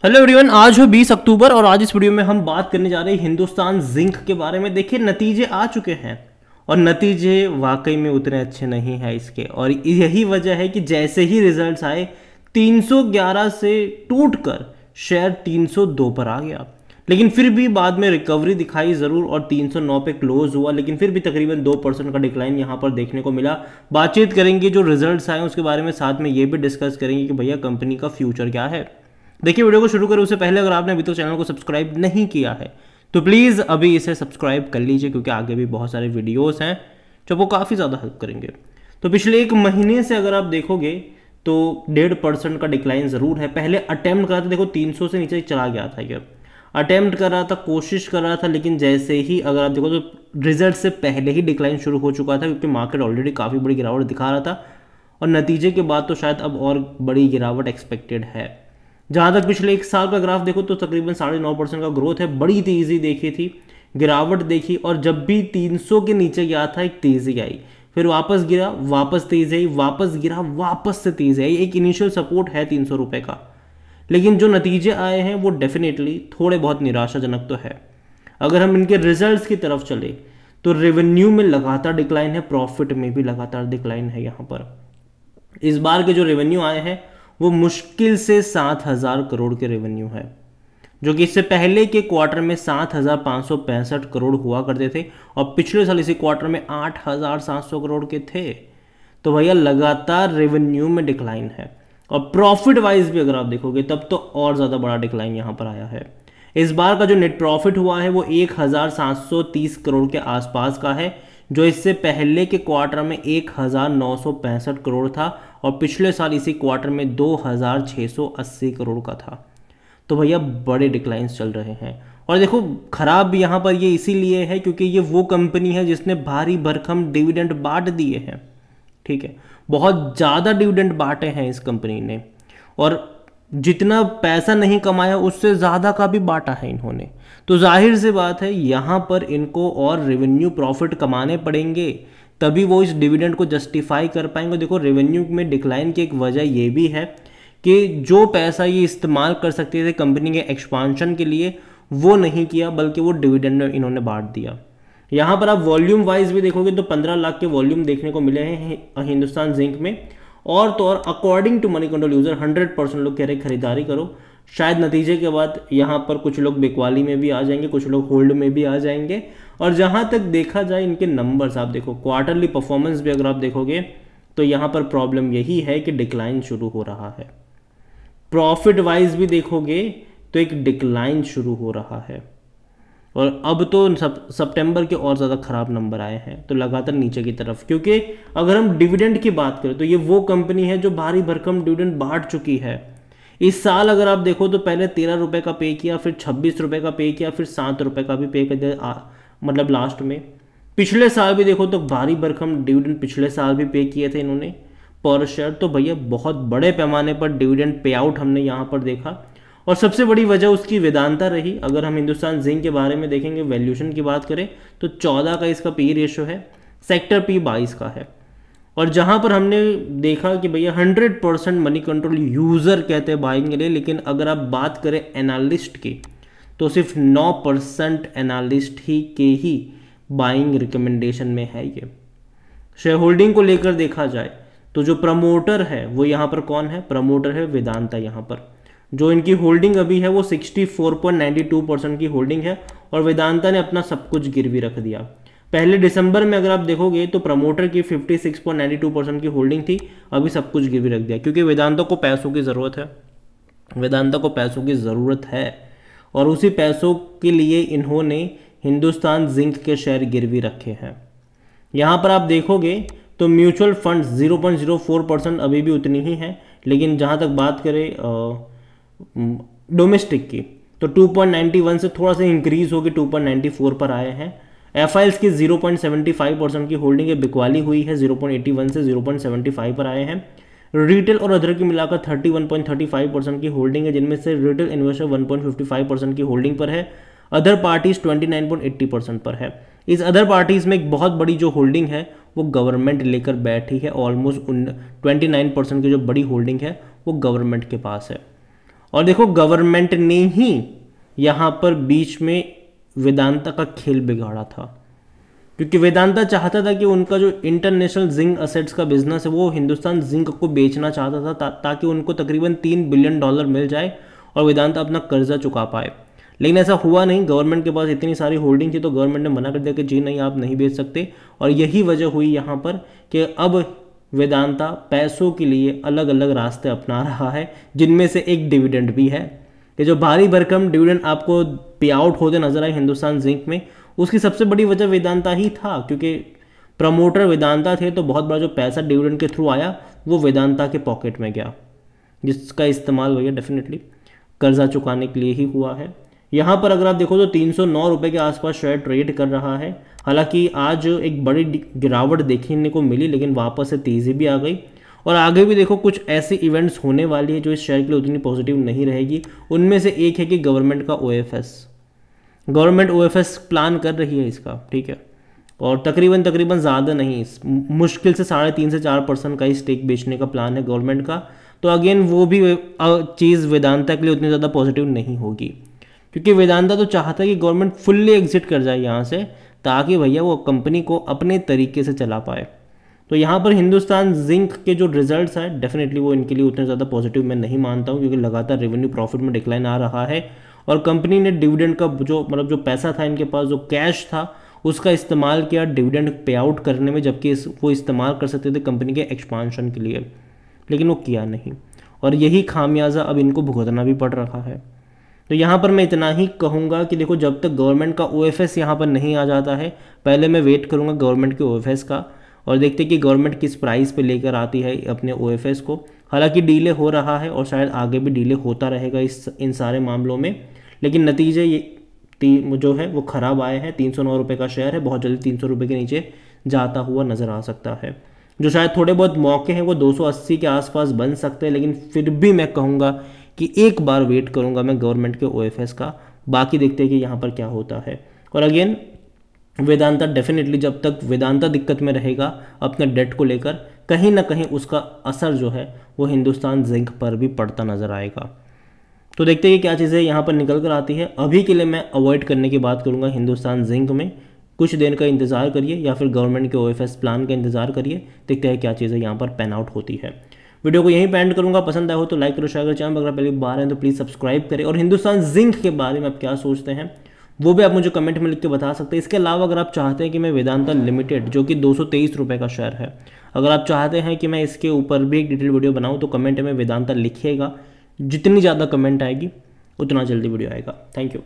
Hello everyone, आज हो 20 अक्टूबर और आज इस वीडियो में हम बात करने जा रहे हैं हिंदुस्तान जिंक के बारे में। देखिए, नतीजे आ चुके हैं और नतीजे वाकई में उतने अच्छे नहीं हैं इसके, और यही वजह है कि जैसे ही रिजल्ट्स आए 311 से टूटकर शेयर 302 पर आ गया। लेकिन फिर भी बाद में रिकवरी दिखाई ज़रूर और 309 पे क्लोज हुआ, लेकिन फिर भी तकरीबन 2% का डिक्लाइन यहाँ पर देखने को मिला। बातचीत करेंगे जो रिजल्ट्स आए उसके बारे में, साथ में ये भी डिस्कस करेंगे कि भैया कंपनी का फ्यूचर क्या है। देखिए, वीडियो को शुरू करें उससे पहले अगर आपने अभी तक चैनल को सब्सक्राइब नहीं किया है तो प्लीज़ अभी इसे सब्सक्राइब कर लीजिए, क्योंकि आगे भी बहुत सारे वीडियोस हैं जो आपको काफ़ी ज़्यादा हेल्प करेंगे। तो पिछले एक महीने से अगर आप देखोगे तो 1.5% का डिक्लाइन ज़रूर है। पहले अटेम्प्ट करा था, देखो 300 से नीचे चला गया था, ये अटेम्प्ट कर रहा था, कोशिश कर रहा था, लेकिन जैसे ही अगर आप देखो तो रिजल्ट से पहले ही डिक्लाइन शुरू हो चुका था, क्योंकि मार्केट ऑलरेडी काफ़ी बड़ी गिरावट दिखा रहा था और नतीजे के बाद तो शायद अब और बड़ी गिरावट एक्सपेक्टेड है। जहाँ तक पिछले एक साल का ग्राफ देखो तो तकरीबन 9.5% का ग्रोथ है, बड़ी तेज़ी देखी थी, गिरावट देखी, और जब भी 300 के नीचे गया था एक तेज़ी आई, फिर वापस गिरा, वापस तेज़ी आई, वापस गिरा, वापस से तेज़ी आई। एक इनिशियल सपोर्ट है 300 रुपये का, लेकिन जो नतीजे आए हैं वो डेफिनेटली थोड़े बहुत निराशाजनक तो है। अगर हम इनके रिजल्ट्स की तरफ चले तो रेवेन्यू में लगातार डिक्लाइन है, प्रॉफिट में भी लगातार डिक्लाइन है। यहाँ पर इस बार के जो रेवेन्यू आए हैं वो मुश्किल से 7,000 करोड़ के रेवेन्यू है, जो कि इससे पहले के क्वार्टर में 7,565 करोड़ हुआ करते थे और पिछले साल इसी क्वार्टर में 8,700 करोड़ के थे। तो भैया लगातार रेवेन्यू में डिक्लाइन है, और प्रॉफिट वाइज भी अगर आप देखोगे तब तो और ज़्यादा बड़ा डिक्लाइन यहाँ पर आया है। इस बार का जो नेट प्रॉफिट हुआ है वो 1,730 करोड़ के आसपास का है, जो इससे पहले के क्वार्टर में 1,965 करोड़ था और पिछले साल इसी क्वार्टर में 2,680 करोड़ का था। तो भैया बड़े डिक्लाइंस चल रहे हैं। और देखो, खराब यहाँ पर ये इसीलिए है क्योंकि ये वो कंपनी है जिसने भारी भरकम डिविडेंड बांट दिए हैं। ठीक है, बहुत ज़्यादा डिविडेंड बांटे हैं इस कंपनी ने, और जितना पैसा नहीं कमाया उससे ज़्यादा का भी बांटा है इन्होंने। तो जाहिर सी बात है यहाँ पर इनको और रेवेन्यू प्रॉफिट कमाने पड़ेंगे, तभी वो इस डिविडेंड को जस्टिफाई कर पाएंगे। देखो, रेवेन्यू में डिक्लाइन की एक वजह ये भी है कि जो पैसा ये इस्तेमाल कर सकते थे कंपनी के एक्सपांशन के लिए वो नहीं किया, बल्कि वो डिविडेंड में इन्होंने बांट दिया। यहाँ पर आप वॉल्यूम वाइज भी देखोगे तो 15 लाख के वॉल्यूम देखने को मिले हैं हिंदुस्तान जिंक में, और तो और according to Moneycontrol user 100% लोग कह रहे खरीदारी करो। शायद नतीजे के बाद यहाँ पर कुछ लोग बिकवाली में भी आ जाएंगे, कुछ लोग होल्ड में भी आ जाएंगे। और जहाँ तक देखा जाए इनके नंबर्स आप देखो, क्वार्टरली परफॉर्मेंस भी अगर आप देखोगे तो यहाँ पर प्रॉब्लम यही है कि डिक्लाइन शुरू हो रहा है। प्रॉफिट वाइज भी देखोगे तो एक डिक्लाइन शुरू हो रहा है, और अब तो सितंबर के और ज़्यादा ख़राब नंबर आए हैं, तो लगातार नीचे की तरफ। क्योंकि अगर हम डिविडेंड की बात करें तो ये वो कंपनी है जो भारी भरकम डिविडेंड बांट चुकी है। इस साल अगर आप देखो तो पहले 13 रुपये का पे किया, फिर 26 रुपये का पे किया, फिर 7 रुपये का भी पे कर दिया, मतलब लास्ट में। पिछले साल भी देखो तो भारी भरकम डिविडेंड पिछले साल भी पे किए थे इन्होंने पर शेयर। तो भैया बहुत बड़े पैमाने पर डिविडेंड पे आउट हमने यहाँ पर देखा, और सबसे बड़ी वजह उसकी वेदांता रही। अगर हम हिंदुस्तान जिंक के बारे में देखेंगे, वैल्यूएशन की बात करें तो 14 का इसका पी रेशो है, सेक्टर पी 22 का है। और जहां पर हमने देखा कि भैया 100% मनी कंट्रोल यूज़र कहते हैं बाइंग के लिए, लेकिन अगर आप बात करें एनालिस्ट की तो सिर्फ 9% एनालिस्ट ही के ही बाइंग रिकमेंडेशन में है। ये शेयर होल्डिंग को लेकर देखा जाए तो जो प्रमोटर है वो यहाँ पर कौन है? प्रमोटर है वेदांता। यहाँ पर जो इनकी होल्डिंग अभी है वो 64.92% की होल्डिंग है, और वेदांता ने अपना सब कुछ गिरवी रख दिया। पहले दिसंबर में अगर आप देखोगे तो प्रमोटर की 56.92% की होल्डिंग थी, अभी सब कुछ गिरवी रख दिया, क्योंकि वेदांता को पैसों की ज़रूरत है। वेदांता को पैसों की ज़रूरत है, और उसी पैसों के लिए इन्होंने हिंदुस्तान जिंक के शेयर गिरवी रखे हैं। यहाँ पर आप देखोगे तो म्यूचुअल फंड 0.04% अभी भी उतनी ही है, लेकिन जहाँ तक बात करें डोमेस्टिक की तो 2.91 से थोड़ा सा इंक्रीज होकर 2.94 पर आए हैं। एफआईएल्स की 0.75% की होल्डिंग है, बिकवाली हुई है 0.81 से 0.75 पर आए हैं। रिटेल और अदर की मिलाकर 31.35% की होल्डिंग है, जिनमें से रिटेल इन्वेस्टर 1.55% की होल्डिंग पर है, अदर पार्टीज 29.80% पर है। इस अदर पार्टीज में एक बहुत बड़ी जो होल्डिंग है वो गवर्नमेंट लेकर बैठी है, ऑलमोस्ट 29% की जो बड़ी होल्डिंग है वो गवर्नमेंट के पास है। और देखो गवर्नमेंट ने ही यहाँ पर बीच में वेदांता का खेल बिगाड़ा था, क्योंकि वेदांता चाहता था कि उनका जो इंटरनेशनल जिंक असेट्स का बिजनेस है वो हिंदुस्तान जिंक को बेचना चाहता था, ताकि उनको तकरीबन $3 बिलियन मिल जाए और वेदांता अपना कर्जा चुका पाए। लेकिन ऐसा हुआ नहीं, गवर्नमेंट के पास इतनी सारी होल्डिंग थी तो गवर्नमेंट ने मना कर दिया कि जी नहीं, आप नहीं बेच सकते। और यही वजह हुई यहाँ पर कि अब वेदांता पैसों के लिए अलग अलग रास्ते अपना रहा है, जिनमें से एक डिविडेंड भी है। कि जो भारी भरकम डिविडेंड आपको पे आउट होते नजर आए हिंदुस्तान जिंक में, उसकी सबसे बड़ी वजह वेदांता ही था, क्योंकि प्रमोटर वेदांता थे तो बहुत बड़ा जो पैसा डिविडेंड के थ्रू आया वो वेदांता के पॉकेट में गया, जिसका इस्तेमाल भैया डेफिनेटली कर्जा चुकाने के लिए ही हुआ है। यहाँ पर अगर आप देखो तो 309 रुपये के आसपास शेयर ट्रेड कर रहा है। हालांकि आज एक बड़ी गिरावट देखने को मिली, लेकिन वापस से तेज़ी भी आ गई। और आगे भी देखो कुछ ऐसे इवेंट्स होने वाली है जो इस शेयर के लिए उतनी पॉजिटिव नहीं रहेगी। उनमें से एक है कि गवर्नमेंट का OFS, गवर्नमेंट OFS प्लान कर रही है इसका, ठीक है, और तकरीबन ज़्यादा नहीं, मुश्किल से 3.5 से 4% का ही स्टेक बेचने का प्लान है गवर्नमेंट का। तो अगेन वो भी चीज़ वेदांता के लिए उतनी ज़्यादा पॉजिटिव नहीं होगी, क्योंकि वेदांता तो चाहता है कि गवर्नमेंट फुल्ली एग्जिट कर जाए यहाँ से, ताकि भैया वो कंपनी को अपने तरीके से चला पाए। तो यहाँ पर हिंदुस्तान जिंक के जो रिजल्ट्स हैं डेफिनेटली वो इनके लिए उतने ज़्यादा पॉजिटिव मैं नहीं मानता हूँ, क्योंकि लगातार रेवेन्यू प्रॉफिट में डिक्लाइन आ रहा है और कंपनी ने डिविडेंड का जो पैसा था इनके पास, जो कैश था, उसका इस्तेमाल किया डिविडेंड पे आउट करने में, जबकि वो इस्तेमाल कर सकते थे कंपनी के एक्सपांशन के लिए, लेकिन वो किया नहीं। और यही खामियाजा अब इनको भुगतना भी पड़ रहा है। तो यहाँ पर मैं इतना ही कहूँगा कि देखो, जब तक गवर्नमेंट का OFS यहाँ पर नहीं आ जाता है, पहले मैं वेट करूँगा गवर्नमेंट के OFS का, और देखते कि गवर्नमेंट किस प्राइस पे लेकर आती है अपने OFS को। हालांकि डीले हो रहा है और शायद आगे भी डीले होता रहेगा इन सारे मामलों में, लेकिन नतीजे ये जो है वो ख़राब आए हैं। 309 रुपये का शेयर है, बहुत जल्दी 300 रुपये के नीचे जाता हुआ नज़र आ सकता है। जो शायद थोड़े बहुत मौके हैं वो 280 के आसपास बन सकते हैं, लेकिन फिर भी मैं कहूँगा कि एक बार वेट करूँगा मैं गवर्नमेंट के OFS का। बाकी देखते हैं कि यहाँ पर क्या होता है। और अगेन वेदांता डेफिनेटली, जब तक वेदांता दिक्कत में रहेगा अपने डेट को लेकर, कहीं ना कहीं उसका असर जो है वो हिंदुस्तान जिंक पर भी पड़ता नज़र आएगा। तो देखते हैं कि क्या चीज़ें यहाँ पर निकल कर आती है। अभी के लिए मैं अवॉइड करने की बात करूँगा हिंदुस्तान जिंक में। कुछ देर का इंतज़ार करिए या फिर गवर्नमेंट के OFS प्लान का इंतज़ार करिए, देखते हैं क्या चीज़ें यहाँ पर पैन आउट होती है। वीडियो को यहीं पे एंड करूँगा। पसंद आया हो तो लाइक करो, शेयर करो, चैनल अगर पहली बार हैं तो प्लीज़ सब्सक्राइब करें। और हिंदुस्तान जिंक के बारे में आप क्या सोचते हैं वो भी आप मुझे कमेंट में लिख के बता सकते हैं। इसके अलावा अगर आप चाहते हैं कि मैं वेदांता लिमिटेड, जो कि 223 रुपये का शेयर है, अगर आप चाहते हैं कि मैं इसके ऊपर भी एक डिटेल वीडियो बनाऊँ तो कमेंट में वेदांता लिखिएगा। जितनी ज़्यादा कमेंट आएगी उतना जल्दी वीडियो आएगा। Thank you.